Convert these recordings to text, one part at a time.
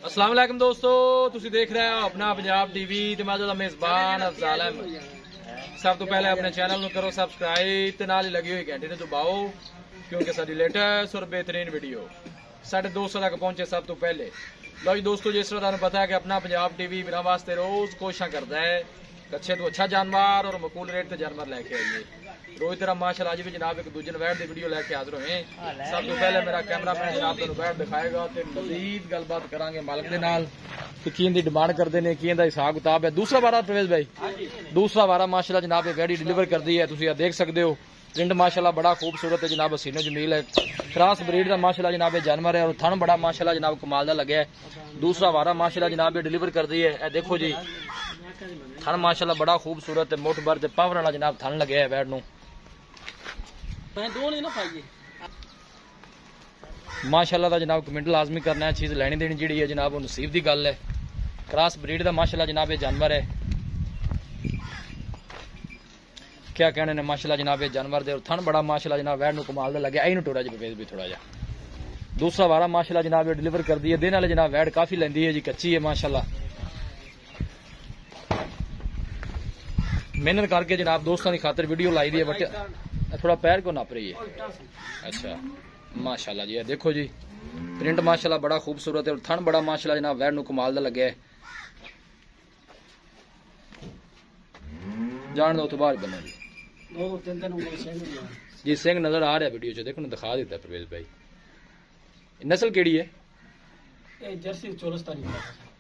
अस्सलाम वालेकुम दोस्तों, तुसी देख रहे हो अपना पंजाब टीवी ते मैं दा मेज़बान अफजाल अहमद। सब तो पहले अपने चैनल को करो सब्सक्राइब ते नाल ही लगी हुई घंटी ते दबाओ क्योंकि साडी लेटेस्ट और बेहतरीन वीडियो 250 तक पहुंचे सब तो पहले। लो जी दोस्तों, जिस तरह तुहानू पता है कि अपना पंजाब टीवी मेरा वास्ते रोज कोशिश करता है अच्छे तो अच्छा जानवर और मकूल रेट से जानवर लेके आइए। रोज तरह माशाल्लाह अज भी जनाब एक दूजे वैट की वीडियो लेके हाजिर हुए। सब तो पहले मेरा कैमरामैन जनाब तुहानू वैट दिखाएगा तो मजीद गलबात करांगे मालिक दे नाल कि की दी डिमांड करते हैं, की हिसाब किताब है। दूसरा वारा परवेज भाई, दूसरा वारा माशाल्लाह जनाब वैडी डिलीवर कर दी है, तुम देख सकते हो। प्रिंट माशाल्लाह बड़ा खूबसूरत है जनाब, हसीनो जमील है, क्रॉस ब्रीड का माशाल्लाह जनाब जानवर है और थन बड़ा माशाल्लाह जनाब कमाल का लगे है। दूसरा वारा माशाल्लाह जनाब डिलीवर कर दी है। देखो जी थन माशाल्लाह बड़ा खूबसूरत है, मुठ भर पावर वाला जनाब थन लगे है वैड नू माशाल्लाह दा जनाब। कमेंट लाजमी करना है, चीज लेनी देनी जी है जनाब वो नसीब की गल है। क्रॉस ब्रीड का माशाल्लाह जनाब जानवर है, क्या कहने ने माशाल्लाह जनाब जानवर दे और थन बड़ा माशाल्लाह जनाब वैड नू कमाल दा लगे। आई टोरा जी बवेज भी थोड़ा जा। दूसरा वारा माशाल्लाह जनाब डिलीवर कर दी है, दिन वाले जनाब वैड काफी लेंदी है जी, कच्ची है माशाल्लाह। मेहनत करके जनाब दोस्तों की खातिर वीडियो लाई दी है, बट थोड़ा पैर को नाप रही है। अच्छा माशाल्लाह जी, देखो जी प्रिंट माशाल्लाह बड़ा खूबसूरत है और थन बड़ा माशाल्लाह जनाब वैड नू कमाल दा लगे है। जान दो तो बाहर बनो जी सिंह नजर आ रहा है वीडियो च, देखो ना दिखा देता परवेज भाई। नस्ल केड़ी है?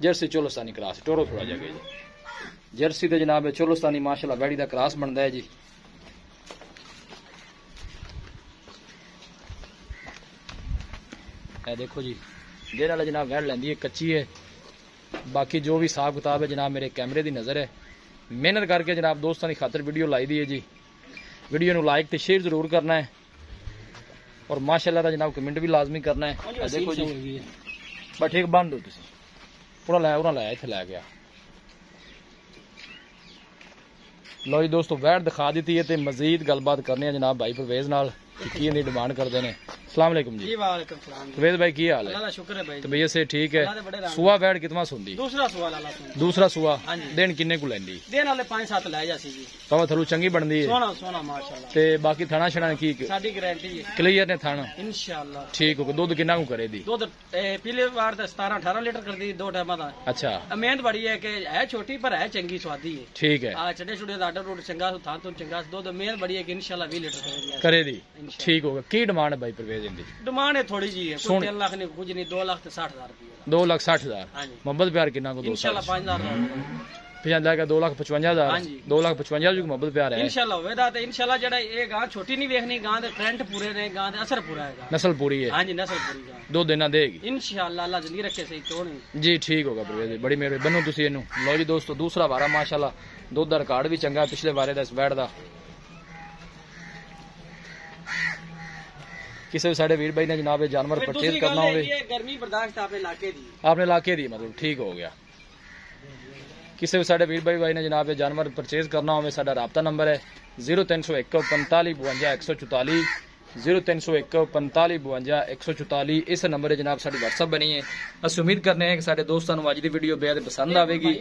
Jersey Cholistani cross. टोरो थोड़ा जगह जी जर्सी तो जनाब चोलस्तानी माशाल्लाह वैडी का क्रॉस बनता है जी। देखो जी जेल वाला जनाब वैड लेंदी है, कच्ची है। बाकी जो भी हिसाब किताब है जनाब मेरे कैमरे की नज़र है। मेहनत करके जनाब दोस्तों की खातिर वीडियो लाई दी है जी। वीडियो नू लाइक तो शेयर जरूर करना है और माशाल्लाह दा जनाब कमेंट भी लाजमी करना है। देखो जी बस ठीक बंद हो तुसी पूरा लाया इत्थे लै गया। लो जी दोस्तों वैट दिखा दी है, मजीद गलबात करनी है जनाब भाई परवेज नाल की डिमांड करते हैं। अस्सलाम वालेकुम जी। वालेकुम सलाम परवेज भाई, की हाल है? अल्लाह दा शुक्र है भाई। तबीयत से ठीक है? सुआ वैट कितना सुनदी? दूसरा सुआ दिन किन्ने को लैंदी? दिन वाले 5-7 लै जासी जी। पवा थरू चंगी बनदी है, सोना माशाल्लाह। ते बाकी थणा छणा की साडी गारंटी है, क्लियर ने थण इंशाल्लाह ठीक हो। दूध किन्ना को करे दी? दूध पिछले बार दा 17-18 लीटर कर दी 2 टाइम दा। अच्छा मेहनत बड़ी है कि है छोटी पर है चंगी स्वादी है। ठीक है आ चढ़े छुड़े दा आर्डर रोड चंगा था तो चंगा दूध मेहनत बड़ी है कि इंशाल्लाह 20 लीटर करे दी। ठीक होगा। की डिमांड है भाई परवेज दी? डिमांड है थोड़ी जी है, 3 लाख नहीं कुछ नहीं, 2,60,000 रुपया। 2,60,000 मोहब्बत प्यार कितना को? इंशाल्लाह 5,000 2,55,000 2,55,000 जो मोहब्बत प्यार है इंशाल्लाह वेदा ते इंशाल्लाह जेड़ा ये गां छोटी नहीं देखनी, गां दे करंट पूरे ने, गां दे असर पूरा है, नस्ल पूरी है। हां जी नस्ल पूरी गां 2 दिन देगी इंशाल्लाह, अल्लाह जिंदगी रखे सही तो नहीं जी। ठीक होगा परवेज, बड़ी मेहरबानी बनो तुसी इनु। लो जी दोस्तों दूसरा वारा माशाल्लाह दूध दा रिकॉर्ड भी चंगा है पिछले वारे दा इस वैट दा। किसी भी साढ़े वीर भाई ने जनाब जानवर परचेज करना हो, गर्मी बर्दाश्त आपने लाके दी मतलब ठीक हो गया। किसी भी साढ़े वीर भाई ने जनाब जानवर परचेज करना हो, साडा राबता नंबर है 0301 45 52 144 0301 45 52 144। इस नंबर जनाब साडी व्हाट्सएप बनी है। अस उम्मीद करने हैं कि साडे दोस्तों को अज दी वीडियो बेहद पसंद आवेगी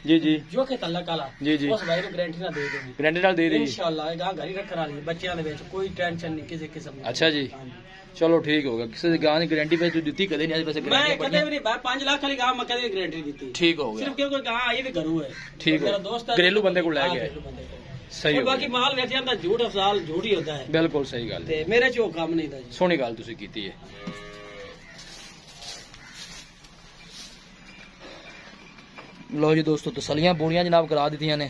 जी जी जो कि तलक वाला जी जी उस भाई को गारंटी ना दे देंगे, गारंटी नाल दे देंगे इंशाल्लाह। ये घर ही रखने वाली बच्चों दे विच कोई टेंशन नहीं किसी किस्म की। अच्छा जी चलो ठीक होगा। किसी गां की गारंटी पे दी कदे नहीं? वैसे मैं कदे भी नहीं 5 लाख वाली गां मैं कदे गारंटी दी। ठीक हो गया, सिर्फ कोई गां आई भी घरू है। ठीक है दोस्त घरेलू बंदे को ले गया सही हो। बाकी माल वेच जांदा झूठ अफसाल झूठ ही होता है। बिल्कुल सही गल ते मेरे च काम नहीं था जी। सोहनी गल तुसी कीती है। लो जी दोस्तों तसलियां पूरियां जनाब करा दी ने।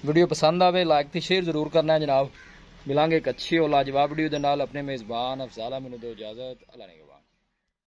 वीडियो पसंद आवे लाइक ते शेयर जरूर करना है जनाब। मिलांगे एक अच्छी और लाजवाब वीडियो दे नाल। अपने मेज़बान अफजाल मैनू दो इजाजत। अल्लाह ने